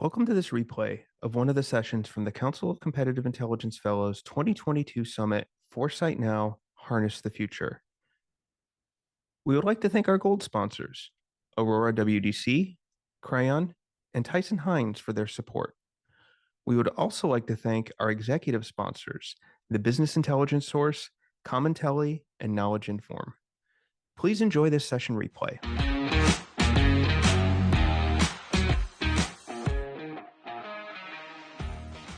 Welcome to this replay of one of the sessions from the Council of Competitive Intelligence Fellows 2022 Summit, Foresight Now, Harness the Future. We would like to thank our gold sponsors, Aurora WDC, Crayon, and Tyson Hines for their support. We would also like to thank our executive sponsors, the Business Intelligence Source, Commentelli, and Knowledge Inform. Please enjoy this session replay.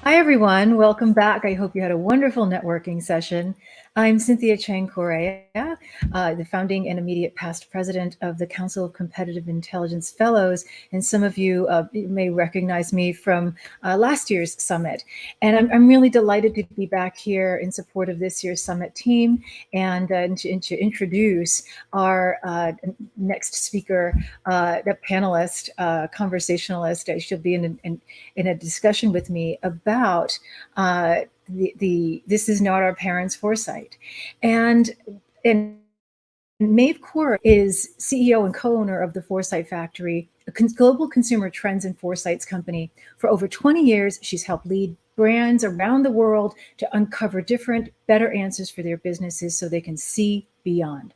Hi, everyone. Welcome back. I hope you had a wonderful networking session. I'm Cynthia Chang Correa, the founding and immediate past president of the Council of Competitive Intelligence Fellows. And some of you may recognize me from last year's summit. And I'm really delighted to be back here in support of this year's summit team and to introduce our next speaker, the panelist, conversationalist. She'll be in a discussion with me about this is not our parents' foresight. And Maeve Kaur is CEO and co-owner of the Foresight Factory, a global consumer trends and foresights company. For over 20 years, she's helped lead brands around the world to uncover different, better answers for their businesses so they can see beyond.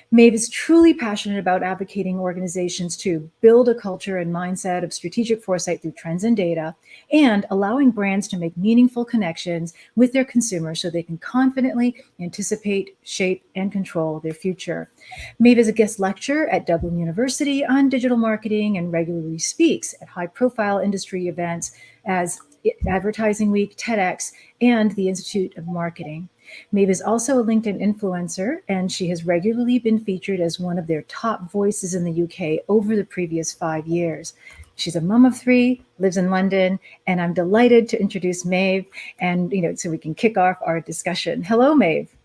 Maeve is truly passionate about advocating organizations to build a culture and mindset of strategic foresight through trends and data, and allowing brands to make meaningful connections with their consumers so they can confidently anticipate, shape, and control their future. Maeve is a guest lecturer at Dublin University on digital marketing and regularly speaks at high-profile industry events as Advertising Week, TEDx, and the Institute of Marketing. Maeve is also a LinkedIn influencer, and she has regularly been featured as one of their top voices in the UK over the previous 5 years. She's a mom of 3, lives in London, and I'm delighted to introduce Maeve and, so we can kick off our discussion. Hello, Maeve.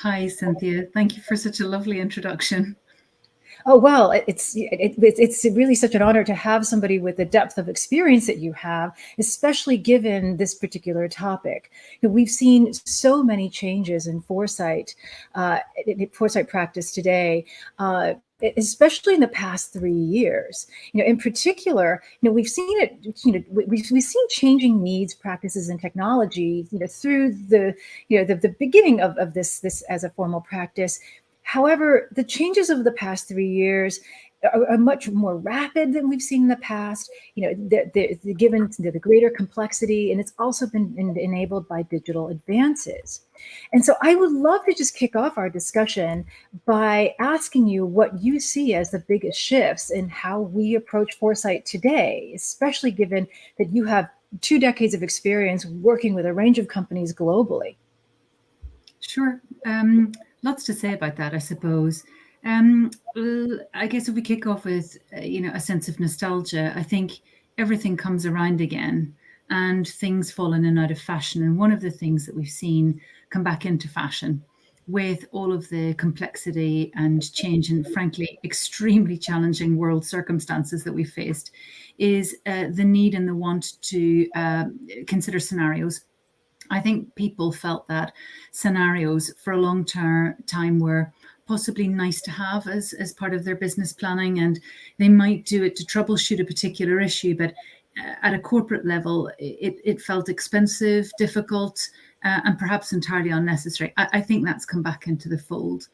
Hi, Cynthia. Thank you for such a lovely introduction. Oh, well, it's really such an honor to have somebody with the depth of experience that you have, especially given this particular topic. We've seen so many changes in foresight practice today, especially in the past 3 years. In particular, we've seen it. We've seen changing needs, practices, and technology. Through the beginning of this as a formal practice. However, the changes over the past 3 years are much more rapid than we've seen in the past, given the greater complexity, and it's also been enabled by digital advances. And so I would love to just kick off our discussion by asking you what you see as the biggest shifts in how we approach foresight today, especially given that you have 2 decades of experience working with a range of companies globally. Sure. Lots to say about that, I suppose. I guess if we kick off with, a sense of nostalgia, I think everything comes around again and things fall in and out of fashion. And one of the things that we've seen come back into fashion with all of the complexity and change and, frankly, extremely challenging world circumstances that we faced is the need and the want to consider scenarios. I think people felt that scenarios for a long time were possibly nice to have as part of their business planning, and they might do it to troubleshoot a particular issue, but at a corporate level, it felt expensive, difficult, and perhaps entirely unnecessary. I think that's come back into the fold.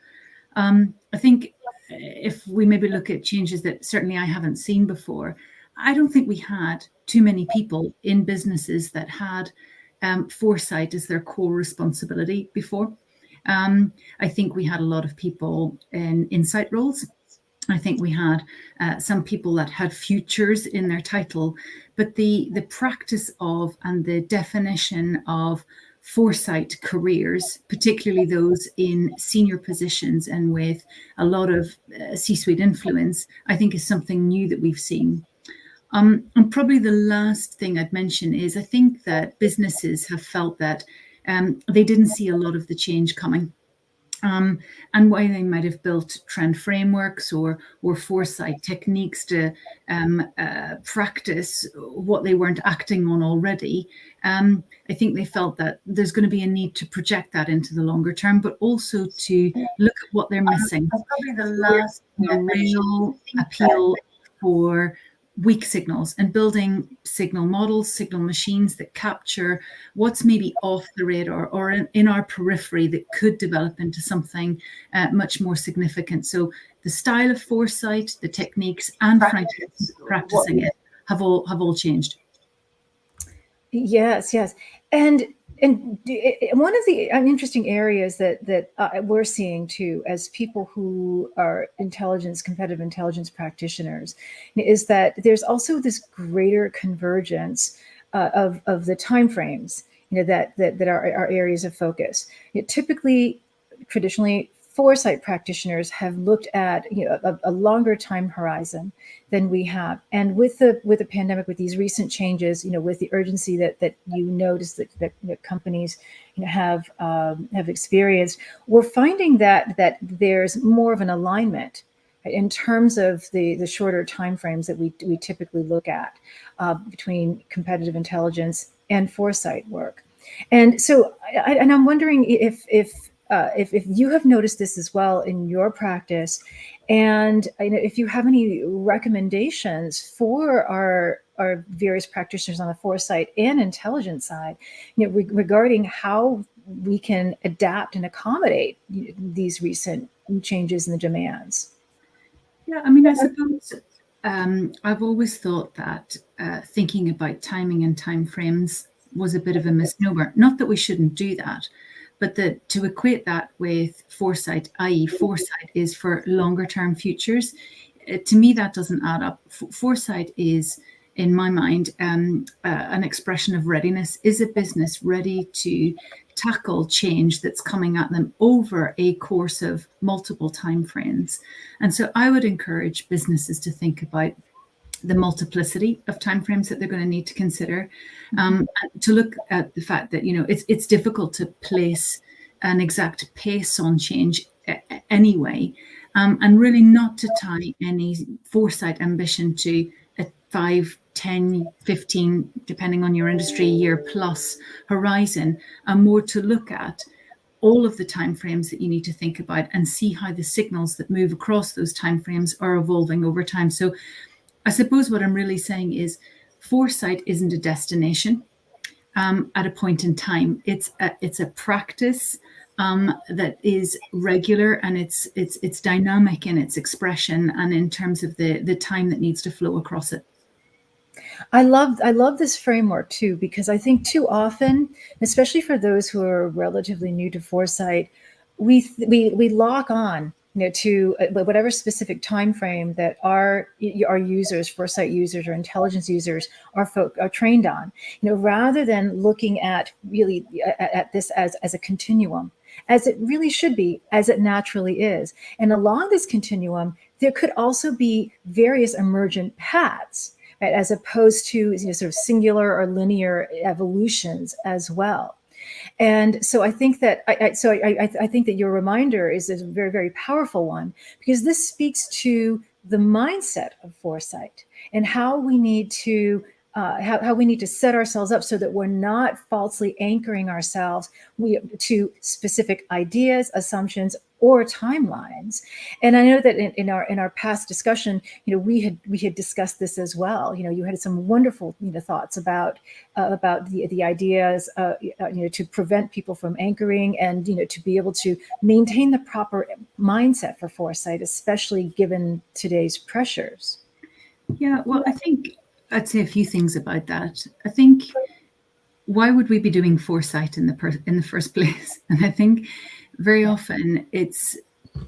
I think if we maybe look at changes that certainly I haven't seen before, I don't think we had too many people in businesses that had foresight as their core responsibility before. I think we had a lot of people in insight roles. I think we had some people that had futures in their title, but the practice of and the definition of foresight careers, particularly those in senior positions and with a lot of C-suite influence, I think is something new that we've seen. And probably the last thing I'd mention is I think that businesses have felt that they didn't see a lot of the change coming. And why they might have built trend frameworks or foresight techniques to practice what they weren't acting on already. I think they felt that there's going to be a need to project that into the longer term, but also to look at what they're missing. Probably the last real appeal for weak signals and building signal models, signal machines that capture what's maybe off the radar or in our periphery that could develop into something much more significant. So the style of foresight, the techniques, and frankly, practicing it have all changed. Yes, yes, and one of the interesting areas that we're seeing too, as people who are competitive intelligence practitioners, is that there's also this greater convergence of the timeframes, that are areas of focus. Typically, traditionally, foresight practitioners have looked at a longer time horizon than we have, and with the pandemic, with these recent changes, with the urgency that you notice that companies have experienced, we're finding that there's more of an alignment in terms of the shorter timeframes that we typically look at between competitive intelligence and foresight work. And so, I'm wondering if you have noticed this as well in your practice, and if you have any recommendations for our various practitioners on the foresight and intelligence side, regarding how we can adapt and accommodate these recent changes in the demands. Yeah, I mean, I suppose I've always thought that thinking about timing and timeframes was a bit of a misnomer. Not that we shouldn't do that, but that to equate that with foresight, i.e. foresight is for longer term futures, to me that doesn't add up. Foresight is, in my mind, an expression of readiness. Is a business ready to tackle change that's coming at them over a course of multiple timeframes? And so I would encourage businesses to think about the multiplicity of timeframes that they're going to need to consider, to look at the fact that it's difficult to place an exact pace on change anyway, and really not to tie any foresight ambition to a 5, 10, 15, depending on your industry, year plus horizon, and more to look at all of the timeframes that you need to think about and see how the signals that move across those timeframes are evolving over time. So I suppose what I'm really saying is foresight isn't a destination at a point in time. It's a practice that is regular, and it's dynamic in its expression and in terms of the time that needs to flow across it. I love this framework too, because I think too often, especially for those who are relatively new to foresight, we lock on to whatever specific time frame that our users, foresight users or intelligence users are trained on, rather than looking at really at this as a continuum, as it really should be, as it naturally is. And along this continuum, there could also be various emergent paths, right, as opposed to sort of singular or linear evolutions as well. And so I think that I think that your reminder is a very, very powerful one, because this speaks to the mindset of foresight and how we need to how we need to set ourselves up so that we're not falsely anchoring ourselves to specific ideas, assumptions, or timelines. And I know that in our past discussion, we had discussed this as well. You had some wonderful thoughts about the ideas to prevent people from anchoring, and to be able to maintain the proper mindset for foresight, especially given today's pressures. Yeah, well, I think I'd say a few things about that. I think, why would we be doing foresight in the first place? And I think very often it's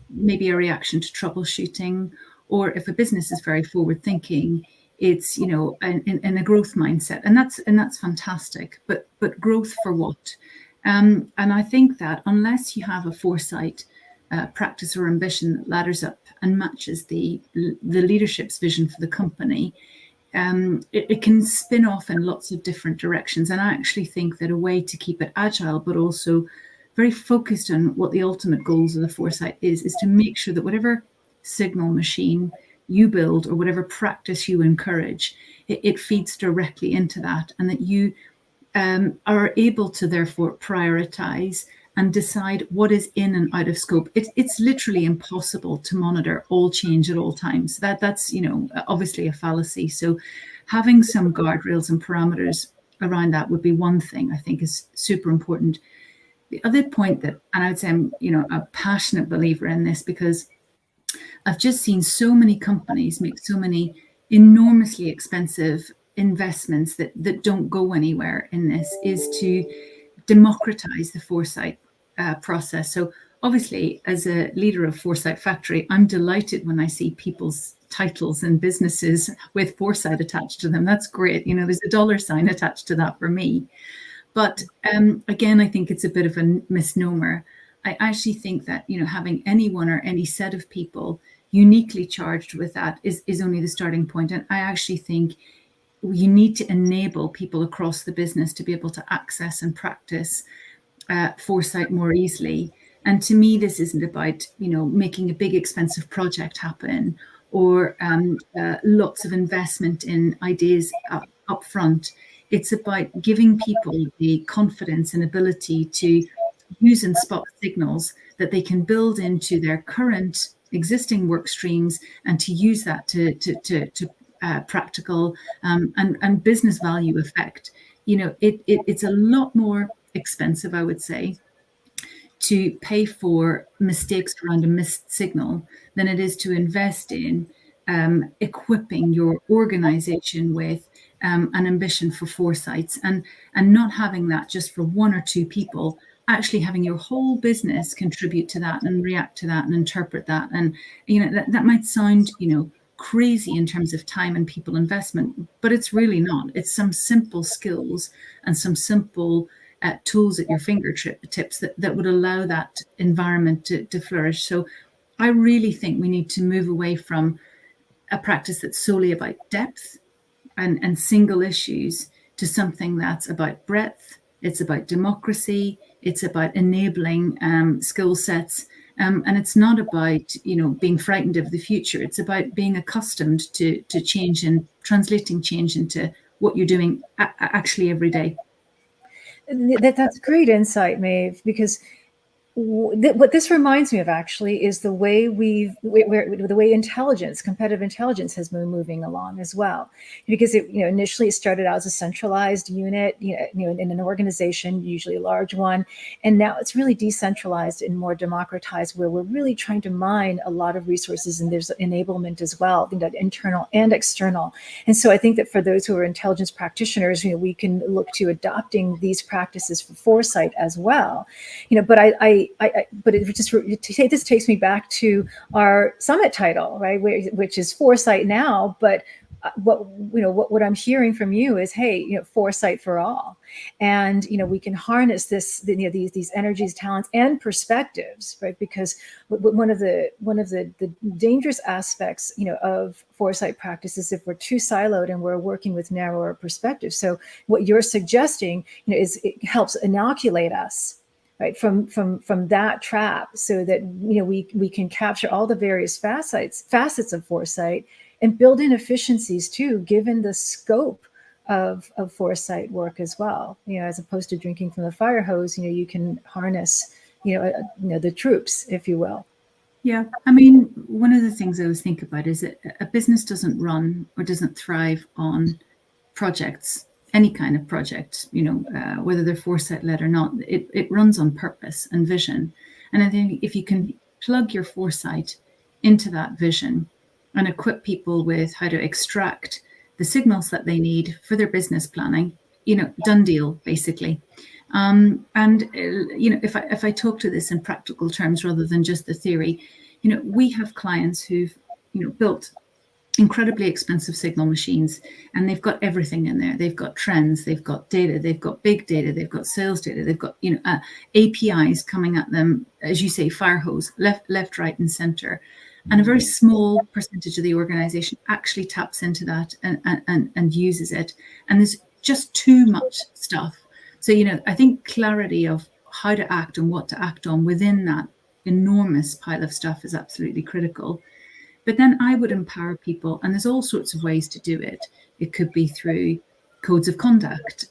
maybe a reaction to troubleshooting, or if a business is very forward thinking, it's in a growth mindset, and that's fantastic. But growth for what? And I think that unless you have a foresight practice or ambition that ladders up and matches the leadership's vision for the company, it can spin off in lots of different directions. And I actually think that a way to keep it agile, but also very focused on what the ultimate goals of the foresight is to make sure that whatever signal machine you build or whatever practice you encourage, it feeds directly into that, and that you are able to therefore prioritize and decide what is in and out of scope. It's literally impossible to monitor all change at all times. That's obviously a fallacy. So having some guardrails and parameters around that would be one thing I think is super important. The other point that, and I would say I'm a passionate believer in this, because I've just seen so many companies make so many enormously expensive investments that don't go anywhere in this, is to democratize the foresight process. So obviously, as a leader of Foresight Factory, I'm delighted when I see people's titles and businesses with foresight attached to them. That's great. There's a dollar sign attached to that for me. But again, I think it's a bit of a misnomer. I actually think that having anyone or any set of people uniquely charged with that is only the starting point. And I actually think you need to enable people across the business to be able to access and practice foresight more easily. And to me, this isn't about making a big expensive project happen, or lots of investment in ideas up front. It's about giving people the confidence and ability to use and spot signals that they can build into their current existing work streams, and to use that to practical and business value effect. It's a lot more expensive, I would say, to pay for mistakes around a missed signal than it is to invest in equipping your organization with an ambition for foresights, and not having that just for one or two people, actually having your whole business contribute to that and react to that and interpret that. And that might sound crazy in terms of time and people investment, but it's really not. It's some simple skills and some simple tools at your fingertips that would allow that environment to flourish. So I really think we need to move away from a practice that's solely about depth and single issues to something that's about breadth. It's about democracy. It's about enabling skill sets. And it's not about, being frightened of the future. It's about being accustomed to change and translating change into what you're doing actually every day. That's great insight, Maeve, because what this reminds me of actually is the way competitive intelligence has been moving along as well. Because initially it started out as a centralized unit, in an organization, usually a large one, and now it's really decentralized and more democratized, where we're really trying to mine a lot of resources, and there's enablement as well, internal and external. And so I think that for those who are intelligence practitioners, we can look to adopting these practices for foresight as well. But this takes me back to our summit title, right, which is Foresight Now. But what I'm hearing from you is, hey, foresight for all, and we can harness these energies, talents, and perspectives, right? Because one of the dangerous aspects, of foresight practices, if we're too siloed and we're working with narrower perspectives. So what you're suggesting, is it helps inoculate us, right, from that trap, so that we can capture all the various facets of foresight and build in efficiencies too, given the scope of foresight work as well. As opposed to drinking from the fire hose, you can harness the troops, if you will. Yeah, I mean, one of the things I always think about is that a business doesn't run or doesn't thrive on projects. Any kind of project, whether they're foresight led or not, it runs on purpose and vision. And I think if you can plug your foresight into that vision and equip people with how to extract the signals that they need for their business planning, done deal, basically. If I talk to this in practical terms rather than just the theory, we have clients who've built incredibly expensive signal machines, and they've got everything in there. They've got trends, they've got data, they've got big data, they've got sales data, they've got APIs coming at them, as you say, fire hose, left, right, and center. And a very small percentage of the organization actually taps into that and uses it. And there's just too much stuff. So I think clarity of how to act and what to act on within that enormous pile of stuff is absolutely critical. But then I would empower people, and there's all sorts of ways to do it. It could be through codes of conduct.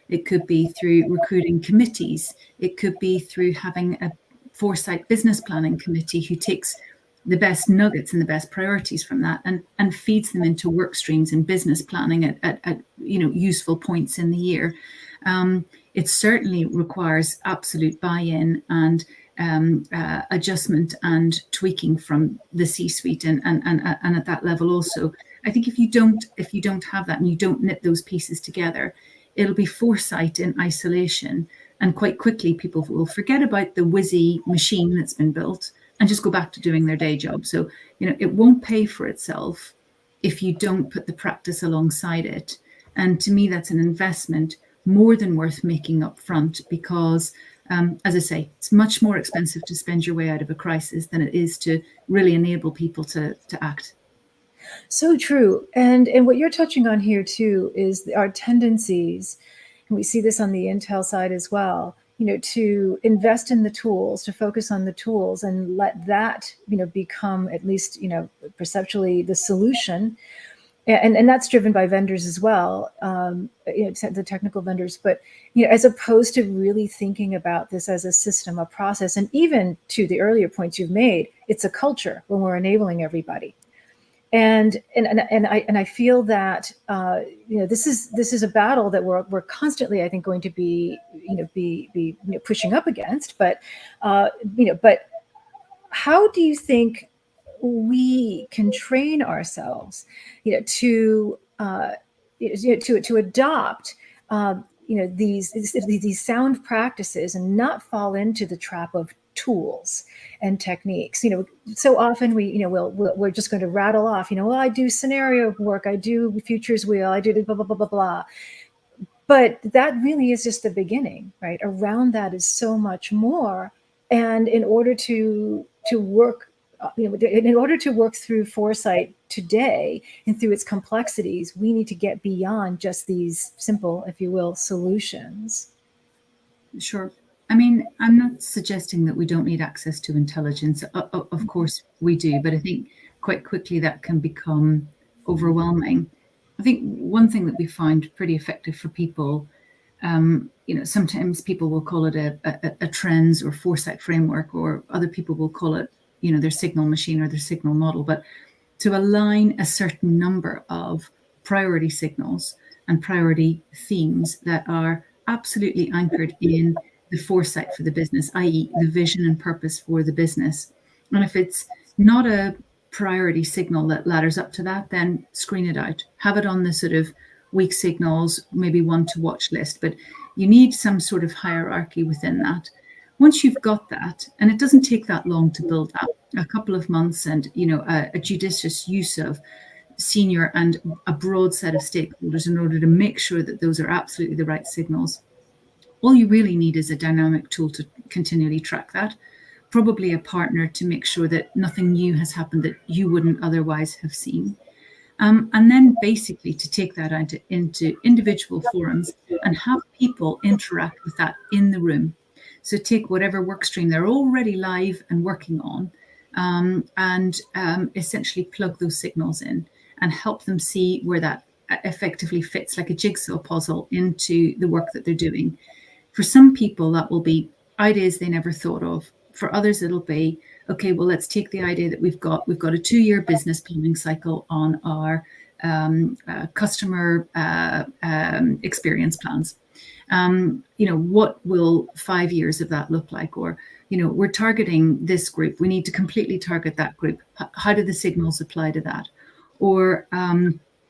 It could be through recruiting committees. It could be through having a foresight business planning committee who takes the best nuggets and the best priorities from that and feeds them into work streams and business planning at useful points in the year. It certainly requires absolute buy-in and adjustment and tweaking from the C-suite and at that level also. I think if you don't have that and you don't knit those pieces together, it'll be foresight in isolation, and quite quickly people will forget about the whizzy machine that's been built and just go back to doing their day job. So it won't pay for itself if you don't put the practice alongside it. And to me, that's an investment more than worth making up front, because as I say, it's much more expensive to spend your way out of a crisis than it is to really enable people to act. So true. And what you're touching on here too is our tendencies, and we see this on the Intel side as well, to invest in the tools, to focus on the tools and let that, become at least, perceptually the solution. And that's driven by vendors as well, the technical vendors, but as opposed to really thinking about this as a system, a process, and even to the earlier points you've made, it's a culture when we're enabling everybody. And I feel that this is a battle that we're constantly, I think, going to be pushing up against. But but how do you think we can train ourselves, to adopt, these sound practices and not fall into the trap of tools and techniques? So often we're just going to rattle off, well, I do scenario work, I do futures wheel, I do blah, blah, blah, blah, blah. But that really is just the beginning, right? Around that is so much more. And in order to work, in order to work through foresight today and through its complexities, we need to get beyond just these simple, if you will, solutions. Sure. I mean, I'm not suggesting that we don't need access to intelligence. Of course we do, but I think quite quickly that can become overwhelming. I think one thing that we find pretty effective for people, sometimes people will call it a trends or foresight framework, or other people will call it, their signal machine or their signal model, but to align a certain number of priority signals and priority themes that are absolutely anchored in the foresight for the business, i.e. the vision and purpose for the business. And if it's not a priority signal that ladders up to that, then screen it out. Have it on the sort of weak signals, maybe one to watch list, but you need some sort of hierarchy within that. Once you've got that, and it doesn't take that long to build up, a couple of months and a judicious use of senior and a broad set of stakeholders in order to make sure that those are absolutely the right signals. All you really need is a dynamic tool to continually track that, probably a partner to make sure that nothing new has happened that you wouldn't otherwise have seen. And then basically to take that into individual forums and have people interact with that in the room. So take whatever work stream they're already live and working on, and essentially plug those signals in and help them see where that effectively fits like a jigsaw puzzle into the work that they're doing. For some people, that will be ideas they never thought of. For others, it'll be, okay, well, let's take the idea that we've got a 2-year business planning cycle on our customer experience plans. What will 5 years of that look like? Or, we're targeting this group. We need to completely target that group. How do the signals apply to that? Or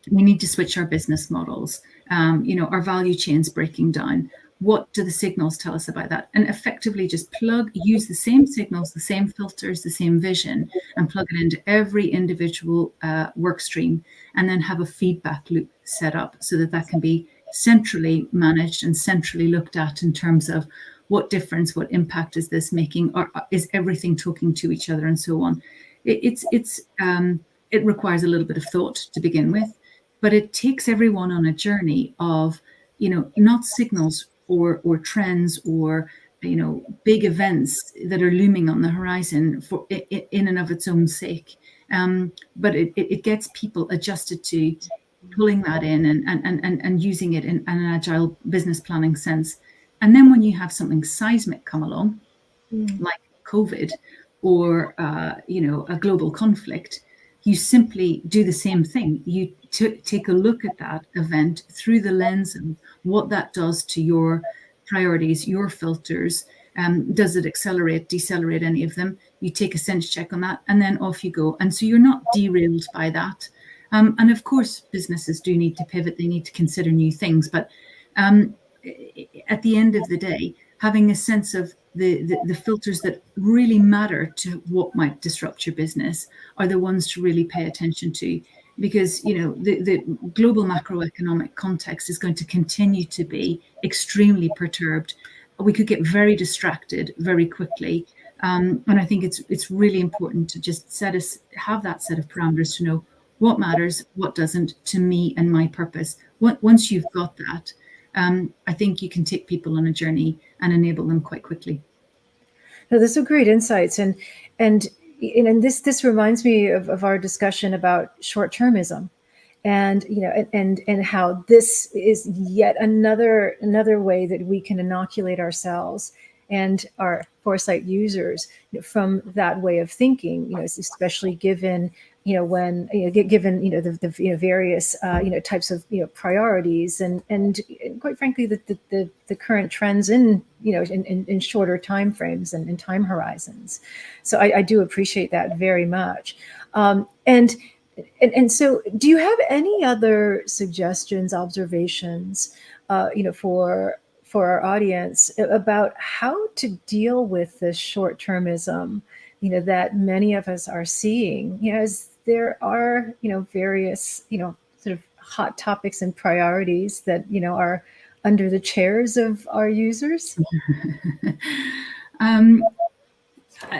we need to switch our business models. Our value chain's breaking down. What do the signals tell us about that? And effectively just use the same signals, the same filters, the same vision, and plug it into every individual work stream, and then have a feedback loop set up so that can be centrally managed and centrally looked at in terms of what difference, what impact is this making, or is everything talking to each other, and so on. It requires a little bit of thought to begin with, but it takes everyone on a journey of, not signals or trends or big events that are looming on the horizon for in and of its own sake, but it gets people adjusted to pulling that in and using it in an agile business planning sense. And then when you have something seismic come along, like COVID or a global conflict, you simply do the same thing. You take a look at that event through the lens of what that does to your priorities, your filters. Does it accelerate, decelerate any of them? You take a sense check on that, and then off you go. And so you're not derailed by that. And of course, businesses do need to pivot. They need to consider new things. But at the end of the day, having a sense of the filters that really matter to what might disrupt your business are the ones to really pay attention to, because the global macroeconomic context is going to continue to be extremely perturbed. We could get very distracted very quickly, and I think it's really important to just have that set of parameters to know what matters, what doesn't, to me and my purpose. Once you've got that, I think you can take people on a journey and enable them quite quickly. No, those are great insights, and this reminds me of our discussion about short-termism, and and how this is yet another way that we can inoculate ourselves and our foresight users from that way of thinking. Especially given when given the various types of priorities and quite frankly the current trends in in shorter time frames and in time horizons. So I do appreciate that very much. And so, do you have any other suggestions, observations, for our audience about how to deal with this short-termism, that many of us are seeing, as there are, various, sort of hot topics and priorities that, are under the chairs of our users?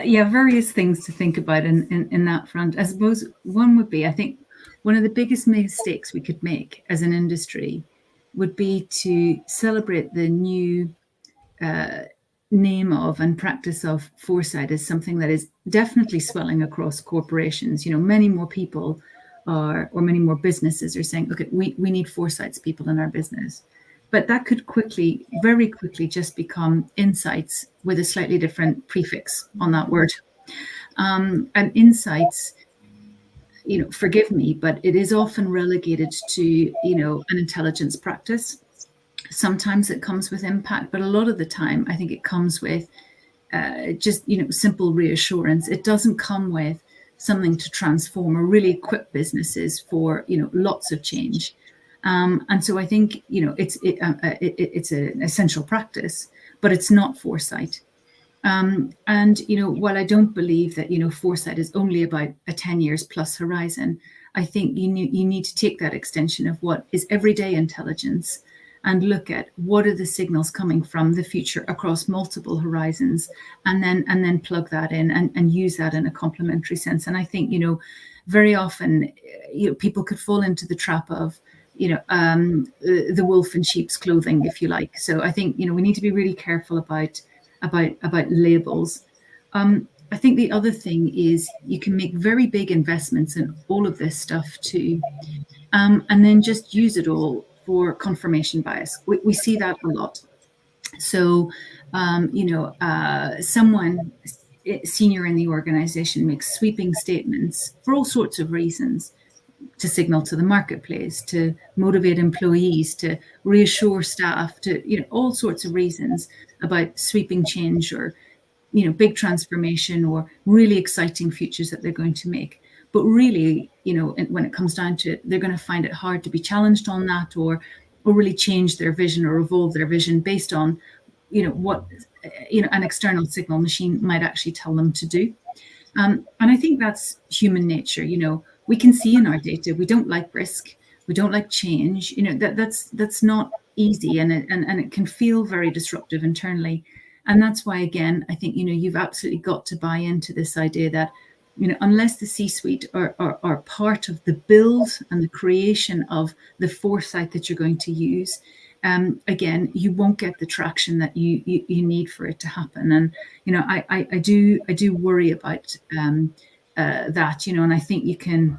Yeah, various things to think about in that front. I suppose one would be, I think, one of the biggest mistakes we could make as an industry would be to celebrate the new name of and practice of foresight as something that is definitely swelling across corporations. Many more people or many more businesses are saying, okay, we need foresights people in our business. But that could very quickly just become insights with a slightly different prefix on that word. And insights, forgive me, but it is often relegated to, an intelligence practice. Sometimes it comes with impact, but a lot of the time, I think it comes with just, simple reassurance. It doesn't come with something to transform or really equip businesses for, lots of change. And so I think, it's an essential practice, but it's not foresight. And, while I don't believe that, foresight is only about a 10 years plus horizon, I think you need to take that extension of what is everyday intelligence and look at what are the signals coming from the future across multiple horizons, and then plug that in and use that in a complementary sense. And I think, very often, people could fall into the trap of, the wolf in sheep's clothing, if you like. So I think, we need to be really careful about labels. I think the other thing is you can make very big investments in all of this stuff too, and then just use it all for confirmation bias. We see that a lot. So, someone senior in the organization makes sweeping statements for all sorts of reasons, to signal to the marketplace, to motivate employees, to reassure staff, to all sorts of reasons about sweeping change or big transformation or really exciting futures that they're going to make. But really, when it comes down to it, they're going to find it hard to be challenged on that or really change their vision or evolve their vision based on what an external signal machine might actually tell them to do. And I think that's human nature. We can see in our data, we don't like risk, we don't like change. That's not easy, and it can feel very disruptive internally. And that's why, again, I think you've absolutely got to buy into this idea that unless the C-suite are part of the build and the creation of the foresight that you're going to use, again, you won't get the traction that you need for it to happen. And I do worry about that, and I think you can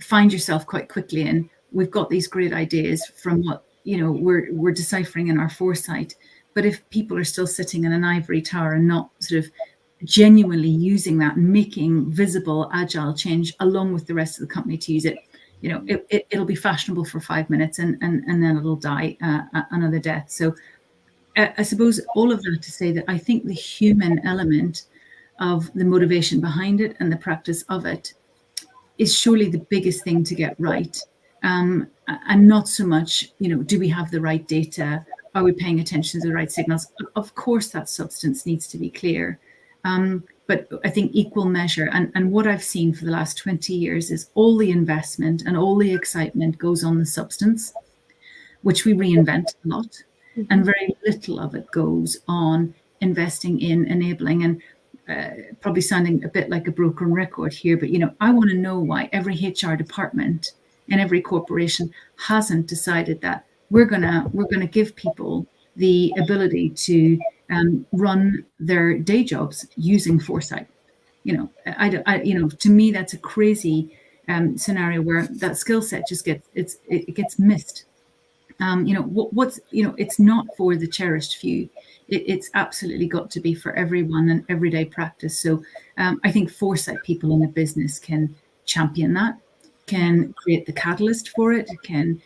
find yourself quite quickly in, we've got these great ideas from what, we're deciphering in our foresight. But if people are still sitting in an ivory tower and not sort of genuinely using that and making visible, agile change along with the rest of the company to use it, it'll be fashionable for 5 minutes and then it'll die another death. So I suppose all of that to say that I think the human element of the motivation behind it and the practice of it is surely the biggest thing to get right. And not so much, do we have the right data? Are we paying attention to the right signals? Of course, that substance needs to be clear. But I think equal measure, and what I've seen for the last 20 years is all the investment and all the excitement goes on the substance, which we reinvent a lot, and very little of it goes on investing in enabling. And probably sounding a bit like a broken record here, but I want to know why every HR department and every corporation hasn't decided that we're gonna give people the ability to run their day jobs using foresight. To me that's a crazy scenario where that skill set just gets missed. It's not for the cherished few. It's absolutely got to be for everyone and everyday practice. So I think foresight people in the business can champion that, can create the catalyst for it, can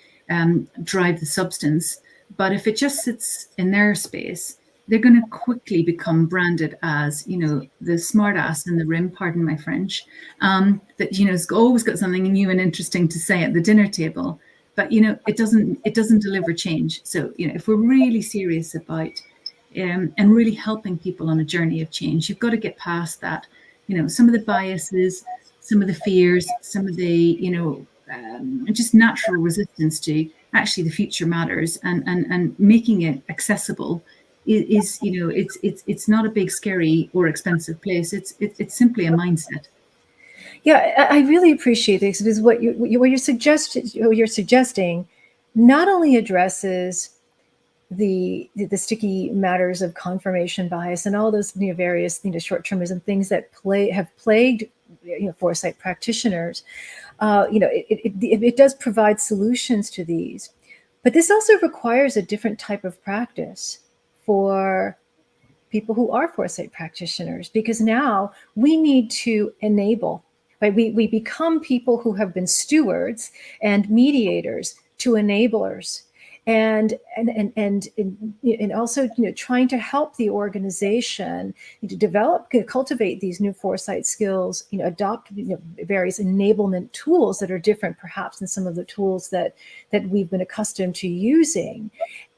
drive the substance. But if it just sits in their space, they're going to quickly become branded as, the smart ass in the room, pardon my French, that, has always got something new and interesting to say at the dinner table. But, it doesn't deliver change. So, if we're really serious about and really helping people on a journey of change, you've got to get past that, some of the biases, some of the fears, some of the, just natural resistance to actually the future matters, and making it accessible is it's not a big, scary or expensive place. It's simply a mindset. Yeah, I really appreciate this, because what you're suggesting not only addresses the sticky matters of confirmation bias and all those various short-termism things that have plagued foresight practitioners. It does provide solutions to these, but this also requires a different type of practice for people who are foresight practitioners, because now we need to enable. Right? We become people who have been stewards and mediators to enablers, and also trying to help the organization to develop, cultivate these new foresight skills, adopt various enablement tools that are different perhaps than some of the tools that we've been accustomed to using.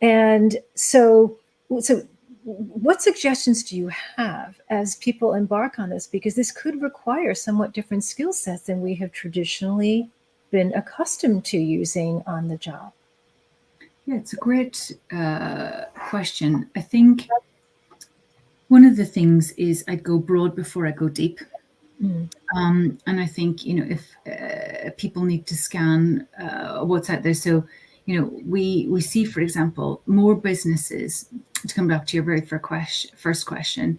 And so what suggestions do you have as people embark on this? Because this could require somewhat different skill sets than we have traditionally been accustomed to using on the job. Yeah, it's a great question. I think one of the things is I'd go broad before I go deep. And I think, if people need to scan what's out there. So, we see, for example, more businesses, to come back to your very first question,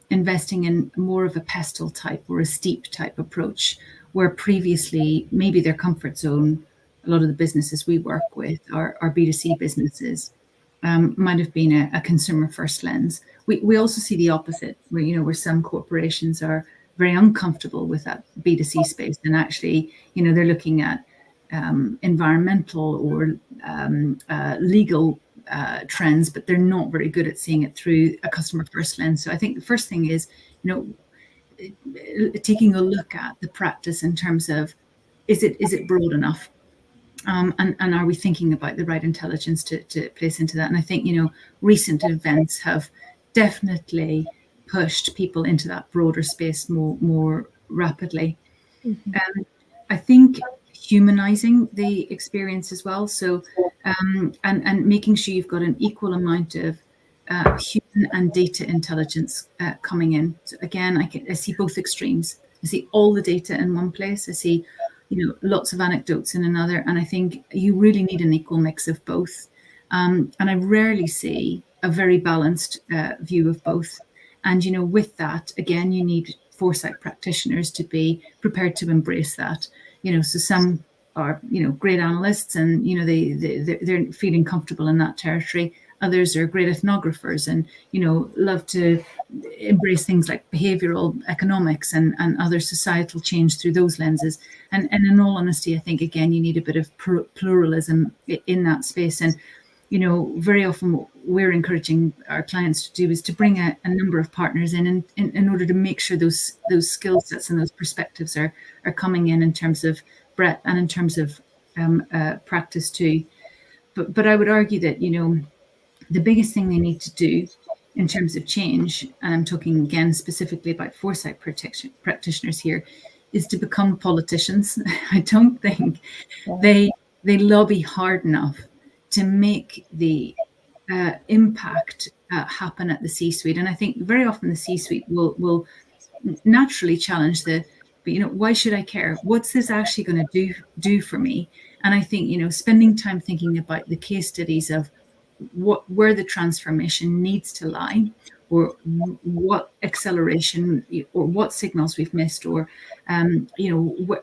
investing in more of a pestle type or a steep type approach, where previously maybe their comfort zone, a lot of the businesses we work with are B2C businesses, might have been a consumer first lens. We also see the opposite, where some corporations are very uncomfortable with that B2C space, and actually, they're looking at environmental or legal trends, but they're not very good at seeing it through a customer first lens. So I think the first thing is, taking a look at the practice in terms of, is it broad enough? And are we thinking about the right intelligence to place into that? And I think, recent events have definitely pushed people into that broader space more rapidly. I think humanizing the experience as well. So, and making sure you've got an equal amount of human and data intelligence coming in. So again, I see both extremes. I see all the data in one place. I see lots of anecdotes in another. And I think you really need an equal mix of both. And I rarely see a very balanced view of both. And, with that, again, you need foresight practitioners to be prepared to embrace that. So some are, great analysts, and, they're feeling comfortable in that territory. Others are great ethnographers and, love to embrace things like behavioral economics and other societal change through those lenses. And in all honesty, I think, again, you need a bit of pluralism in that space. And, very often what we're encouraging our clients to do is to bring a number of partners in order to make sure those skill sets and those perspectives are coming in terms of breadth and in terms of practice too. But I would argue that, the biggest thing they need to do in terms of change, and I'm talking again specifically about foresight practitioners here, is to become politicians. I don't think they lobby hard enough to make the impact happen at the C-suite. And I think very often the C-suite will naturally challenge but why should I care? What's this actually going to do for me? And I think, spending time thinking about the case studies of where the transformation needs to lie, or what acceleration or what signals we've missed, or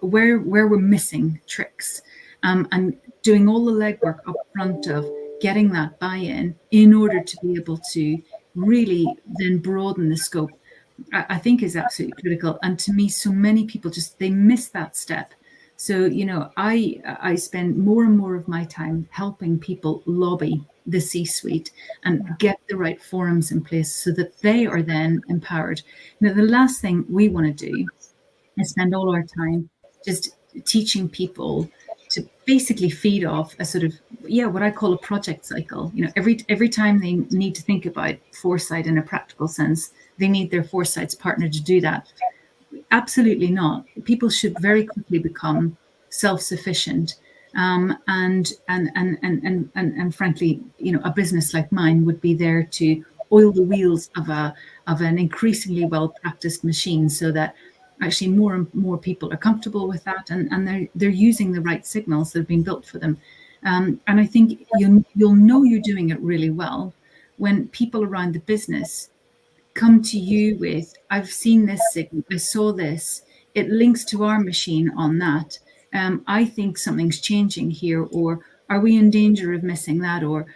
where we're missing tricks, and doing all the legwork up front of getting that buy-in in order to be able to really then broaden the scope, I think is absolutely critical. And to me, so many people they miss that step. So, I spend more and more of my time helping people lobby the C-suite and get the right forums in place so that they are then empowered. Now, the last thing we want to do is spend all our time just teaching people to basically feed off a sort of, what I call a project cycle. Every time they need to think about foresight in a practical sense, they need their foresights partner to do that. Absolutely not. People should very quickly become self-sufficient. And frankly, a business like mine would be there to oil the wheels of an increasingly well-practiced machine, so that actually more and more people are comfortable with that, and they're using the right signals that have been built for them. And I think you'll know you're doing it really well when people around the business come to you with, I've seen this signal, I saw this, it links to our machine on that. I think something's changing here, or are we in danger of missing that, or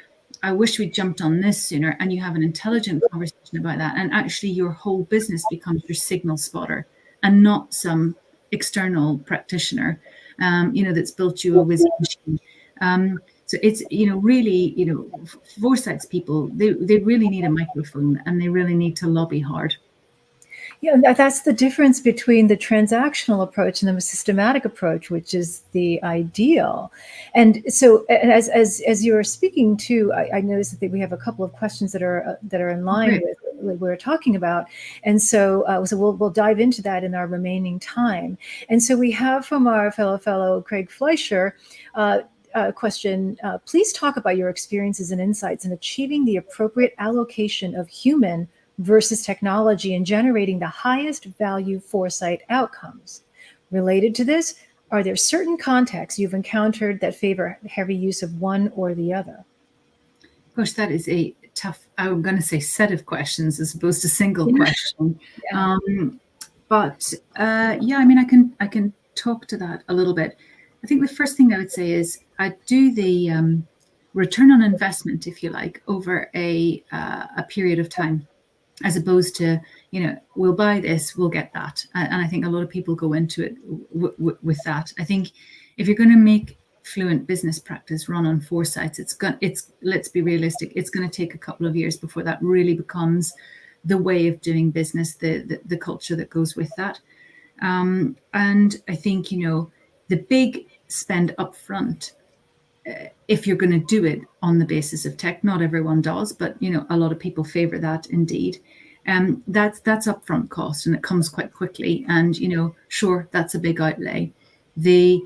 I wish we'd jumped on this sooner. And you have an intelligent conversation about that, and actually your whole business becomes your signal spotter and not some external practitioner, that's built you a wizard machine. So it's, really, foresight's people, they really need a microphone, and they really need to lobby hard. Yeah, that's the difference between the transactional approach and the systematic approach, which is the ideal. And so, as you were speaking too, I noticed that we have a couple of questions that are in line with what we're talking about. And so, we'll dive into that in our remaining time. And so we have from our fellow Craig Fleischer. Question, please talk about your experiences and insights in achieving the appropriate allocation of human versus technology and generating the highest value foresight outcomes. Related to this, are there certain contexts you've encountered that favor heavy use of one or the other? Gosh, that is a tough, I'm going to say set of questions as opposed to single question. Yeah. I can talk to that a little bit. I think the first thing I would say is I do the return on investment, if you like, over a period of time, as opposed to, we'll buy this, we'll get that. And I think a lot of people go into it with that. I think if you're going to make fluent business practice run on foresights, let's be realistic, it's going to take a couple of years before that really becomes the way of doing business, the culture that goes with that. And I think, the big spend up front, if you're going to do it on the basis of tech, not everyone does, but a lot of people favor that indeed. That's upfront cost, and it comes quite quickly. And sure, that's a big outlay. The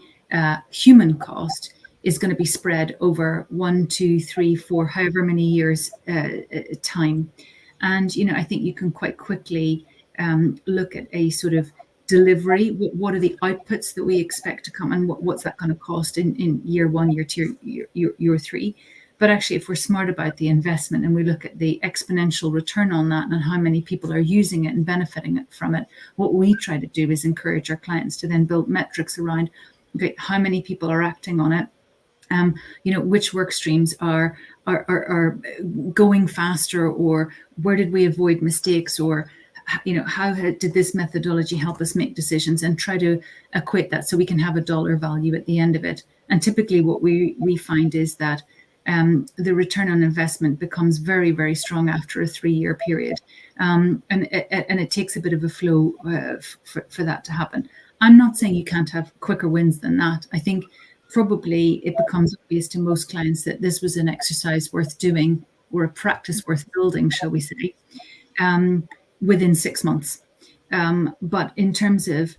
human cost is going to be spread over 1, 2, 3, 4, however many years time. And I think you can quite quickly look at a sort of delivery. What are the outputs that we expect to come, and what's that going to cost in year 1, year 2, year 3? But actually, if we're smart about the investment and we look at the exponential return on that and how many people are using it and benefiting from it, what we try to do is encourage our clients to then build metrics around Okay, how many people are acting on it? Which work streams are going faster, or where did we avoid mistakes, or how did this methodology help us make decisions, and try to equate that so we can have a dollar value at the end of it. And typically what we find is that the return on investment becomes very, very strong after a 3-year period. And it takes a bit of a flow for that to happen. I'm not saying you can't have quicker wins than that. I think probably it becomes obvious to most clients that this was an exercise worth doing, or a practice worth building, shall we say, within 6 months. But in terms of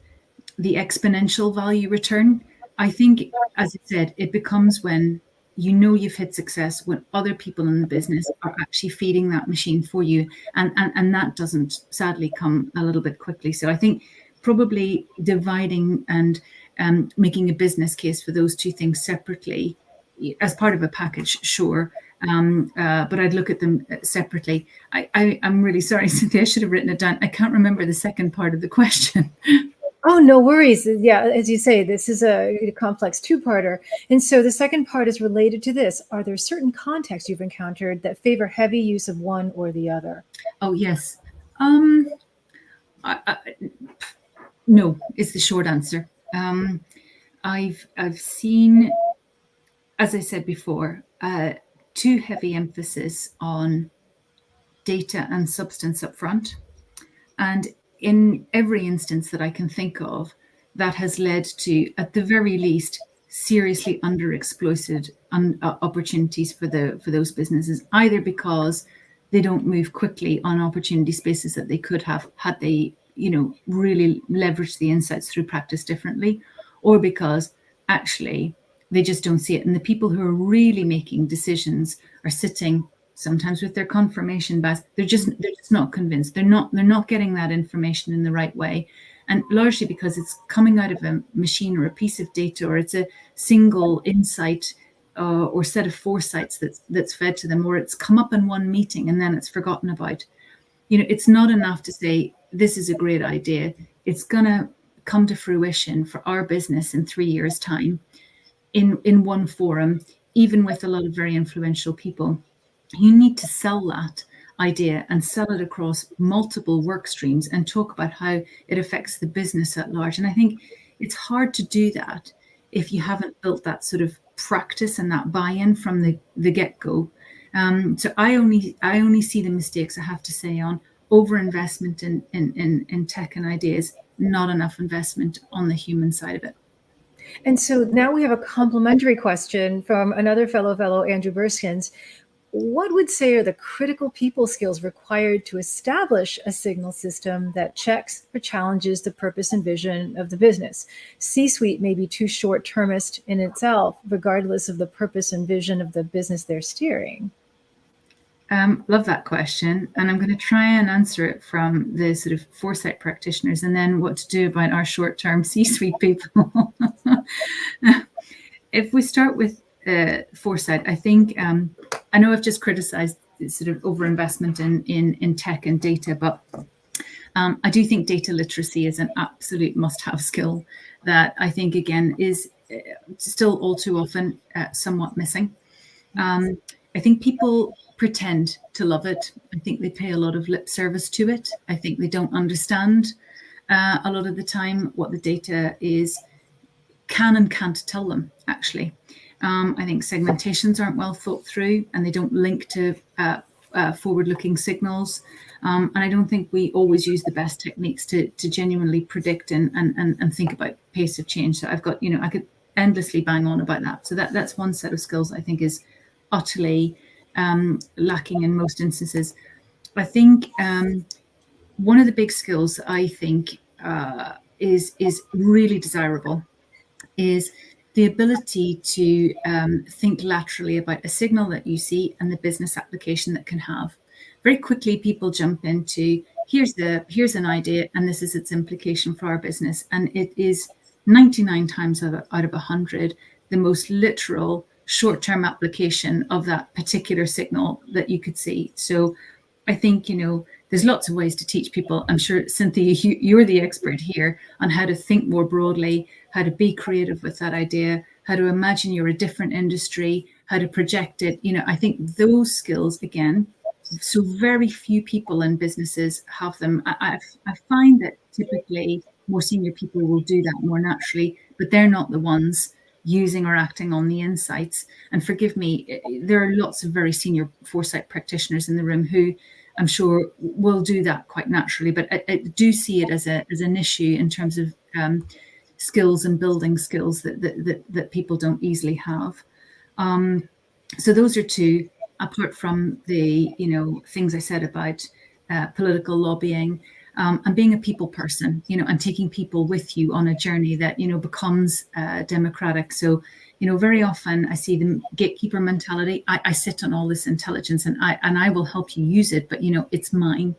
the exponential value return, I think, as I said, it becomes when you've hit success, when other people in the business are actually feeding that machine for you. And that doesn't sadly come a little bit quickly. So I think probably dividing and making a business case for those two things separately as part of a package, sure. But I'd look at them separately. I'm really sorry, Cynthia, I should have written it down. I can't remember the second part of the question. Oh, no worries. Yeah, as you say, this is a complex two-parter. And so the second part is related to this. Are there certain contexts you've encountered that favor heavy use of one or the other? Oh, yes. No, is the short answer. I've seen, as I said before, too heavy emphasis on data and substance up front. And in every instance that I can think of, that has led to, at the very least, seriously underexploited opportunities for those businesses, either because they don't move quickly on opportunity spaces that they could have had they really leveraged the insights through practice differently, or because actually they just don't see it. And the people who are really making decisions are sitting sometimes with their confirmation bias. They're just not convinced. They're not getting that information in the right way. And largely because it's coming out of a machine or a piece of data, or it's a single insight or set of foresights that's fed to them, or it's come up in one meeting and then it's forgotten about. It's not enough to say, this is a great idea. It's going to come to fruition for our business in 3 years' time in one forum, even with a lot of very influential people. You need to sell that idea and sell it across multiple work streams and talk about how it affects the business at large. And I think it's hard to do that if you haven't built that sort of practice and that buy-in from the get-go. So I only see the mistakes, I have to say, on overinvestment in tech and ideas, not enough investment on the human side of it. And so now we have a complementary question from another fellow, Andrew Burskins. What would say are the critical people skills required to establish a signal system that checks or challenges the purpose and vision of the business? C-suite may be too short-termist in itself, regardless of the purpose and vision of the business they're steering. Love that question. And I'm going to try and answer it from the sort of foresight practitioners, and then what to do about our short-term C-suite people. If we start with foresight, I think, I know I've just criticized sort of overinvestment in tech and data, but I do think data literacy is an absolute must-have skill that I think, again, is still all too often somewhat missing. I think people pretend to love it. I think they pay a lot of lip service to it. I think they don't understand a lot of the time what the data can and can't tell them, actually. I think segmentations aren't well thought through, and they don't link to forward-looking signals. And I don't think we always use the best techniques to genuinely predict and think about pace of change. So I could endlessly bang on about that. So that's one set of skills I think is utterly lacking in most instances. I think one of the big skills I think is really desirable is the ability to think laterally about a signal that you see and the business application that can have. Very quickly, people jump into, here's an idea, and this is its implication for our business. And it is 99 times out of 100, the most literal short-term application of that particular signal that you could see. So I think, there's lots of ways to teach people. I'm sure, Cynthia, you're the expert here on how to think more broadly, how to be creative with that idea, how to imagine you're a different industry, how to project it. I think those skills, again, so very few people in businesses have them. I find that typically more senior people will do that more naturally, but they're not the ones using or acting on the insights. And forgive me, there are lots of very senior foresight practitioners in the room who I'm sure will do that quite naturally, but I do see it as an issue in terms of skills and building skills that people don't easily have. So those are two, apart from the things I said about political lobbying, and being a people person, and taking people with you on a journey that becomes democratic. So very often I see the gatekeeper mentality. I sit on all this intelligence and I will help you use it, but it's mine,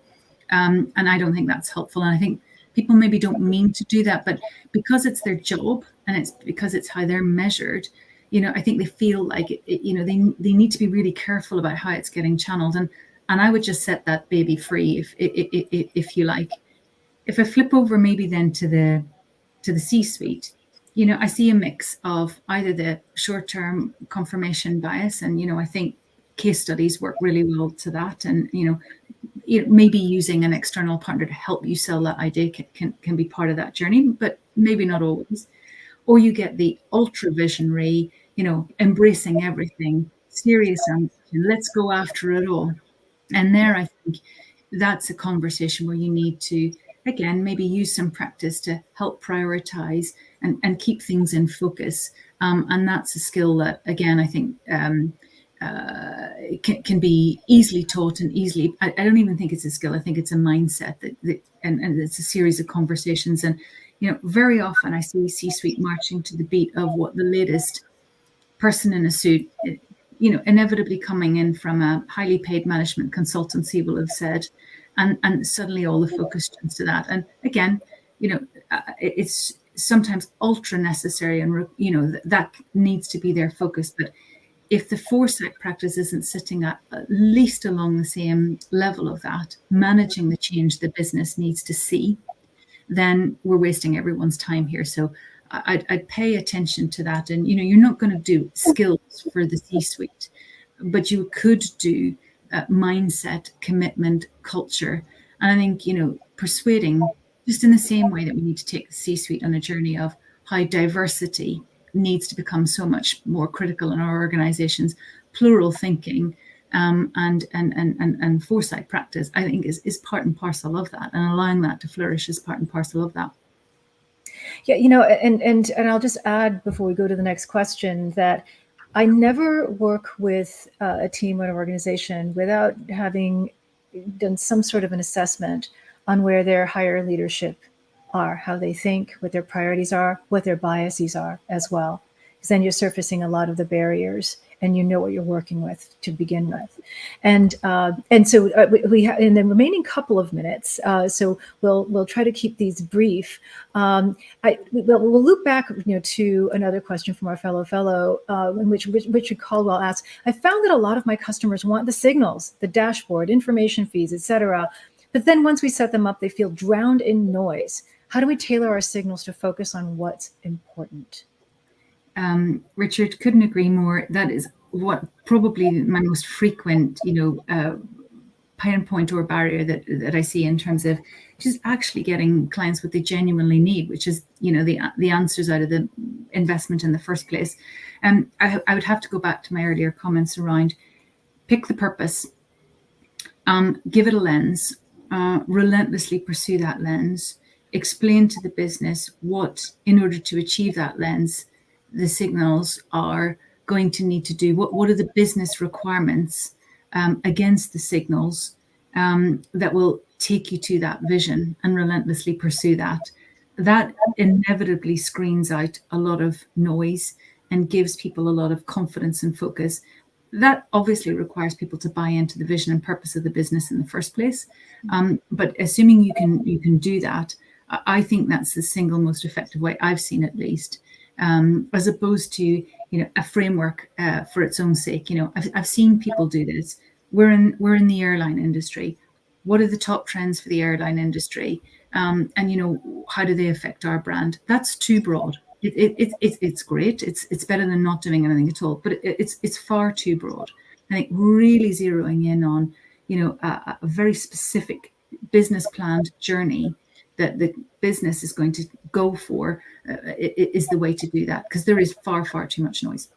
and I don't think that's helpful. And I think people maybe don't mean to do that, but because it's their job and it's because it's how they're measured, I think they feel like they need to be really careful about how it's getting channeled. And I would just set that baby free, if you like. If I flip over maybe then to the C-suite, I see a mix of either the short-term confirmation bias, and I think case studies work really well to that, and maybe using an external partner to help you sell that idea can be part of that journey, but maybe not always. Or you get the ultra visionary, embracing everything, serious ambition, let's go after it all. And there, I think that's a conversation where you need to, again, maybe use some practice to help prioritize and keep things in focus. And that's a skill that, again, I think can be easily taught and easily. I don't even think it's a skill. I think it's a mindset and it's a series of conversations. And very often I see C-suite marching to the beat of what the latest person in a suit, inevitably coming in from a highly paid management consultancy will have said, and suddenly all the focus turns to that. And again, it's sometimes ultra necessary, and that needs to be their focus. But if the foresight practice isn't sitting at least along the same level of that, managing the change the business needs to see, then we're wasting everyone's time here. So I'd pay attention to that. And, you're not going to do skills for the C-suite, but you could do mindset, commitment, culture. And I think, persuading, just in the same way that we need to take the C-suite on a journey of how diversity needs to become so much more critical in our organizations, plural thinking, and foresight practice, I think is part and parcel of that, and allowing that to flourish is part and parcel of that. Yeah, and I'll just add before we go to the next question that I never work with a team or an organization without having done some sort of an assessment on where their higher leadership are, how they think, what their priorities are, what their biases are as well. Because then you're surfacing a lot of the barriers, and what you're working with to begin with. And so we have in the remaining couple of minutes. So we'll try to keep these brief. We'll loop back, to another question from our fellow, in which Richard Caldwell asks, I found that a lot of my customers want the signals, the dashboard, information feeds, etc. But then once we set them up, they feel drowned in noise. How do we tailor our signals to focus on what's important? Richard, couldn't agree more. That is what probably my most frequent, pain point or barrier that I see in terms of just actually getting clients what they genuinely need, which is, the answers out of the investment in the first place. I would have to go back to my earlier comments around pick the purpose, give it a lens, relentlessly pursue that lens, explain to the business what, in order to achieve that lens, the signals are going to need to do. What are the business requirements against the signals that will take you to that vision, and relentlessly pursue that. That inevitably screens out a lot of noise and gives people a lot of confidence and focus. That obviously requires people to buy into the vision and purpose of the business in the first place. But assuming you can do that, I think that's the single most effective way I've seen, at least. As opposed to a framework for its own sake. I've seen people do this. We're in the airline industry. what are the top trends for the airline industry, and how do they affect our brand? That's too broad. It's great. It's better than not doing anything at all, but it's far too broad. I think really zeroing in on a very specific business planned journey that the business is going to go for is the way to do that, because there is far too much noise.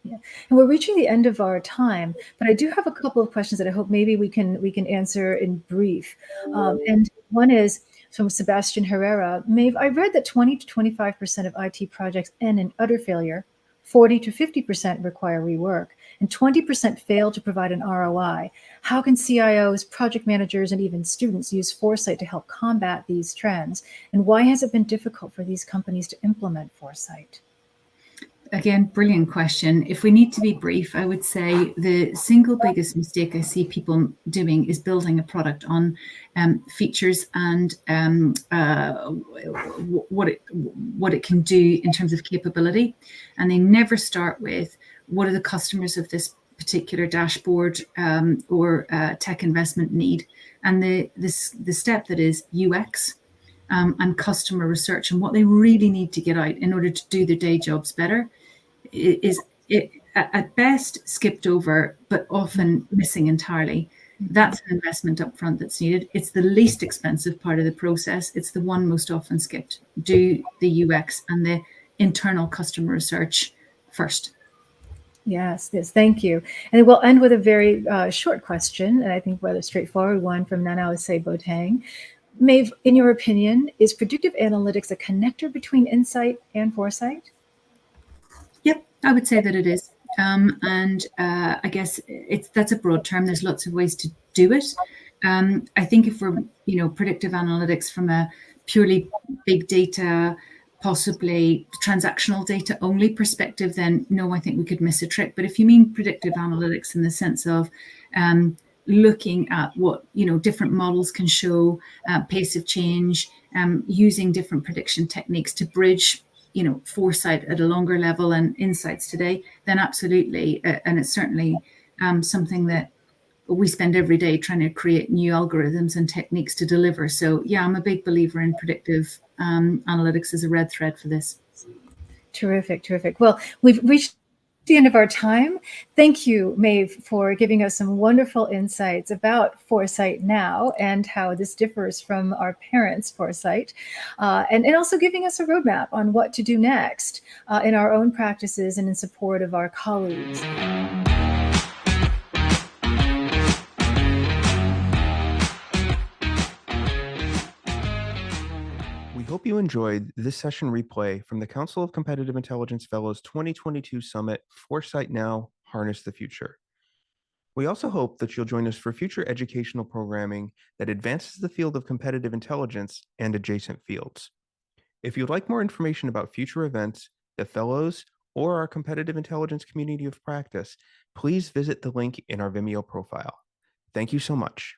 Yeah. And we're reaching the end of our time, but I do have a couple of questions that I hope maybe we can answer in brief. And one is from Sebastian Herrera. Maeve, I read that 20 to 25% of IT projects end in utter failure, 40 to 50% require rework, and 20% fail to provide an ROI. How can CIOs, project managers, and even students use foresight to help combat these trends? And why has it been difficult for these companies to implement foresight? Again, brilliant question. If we need to be brief, I would say the single biggest mistake I see people doing is building a product on features and what it can do in terms of capability. And they never start with what are the customers of this particular dashboard or tech investment need. And the step that is UX and customer research and what they really need to get out in order to do their day jobs better is at best skipped over, but often missing entirely. That's an investment up front that's needed. It's the least expensive part of the process. It's the one most often skipped. Do the UX and the internal customer research first. Yes, thank you. And we'll end with a very short question, and I think rather straightforward one from Nanao Botang. Maeve, in your opinion, is predictive analytics a connector between insight and foresight? Yep, I would say that it is. And I guess that's a broad term. There's lots of ways to do it. I think if we're, predictive analytics from a purely big data, possibly transactional data only perspective, then no, I think we could miss a trick. But if you mean predictive analytics in the sense of looking at what different models can show, pace of change, using different prediction techniques to bridge foresight at a longer level and insights today, then absolutely. And it's certainly something that we spend every day trying to create new algorithms and techniques to deliver. So yeah, I'm a big believer in predictive analytics as a red thread for this. Terrific. Well, we've reached the end of our time. Thank you, Maeve, for giving us some wonderful insights about foresight now and how this differs from our parents' foresight, and also giving us a roadmap on what to do next in our own practices and in support of our colleagues. We hope you enjoyed this session replay from the Council of Competitive Intelligence Fellows 2022 Summit, Foresight Now, Harness the Future. We also hope that you'll join us for future educational programming that advances the field of competitive intelligence and adjacent fields. If you'd like more information about future events, the Fellows, or our competitive intelligence community of practice, please visit the link in our Vimeo profile. Thank you so much.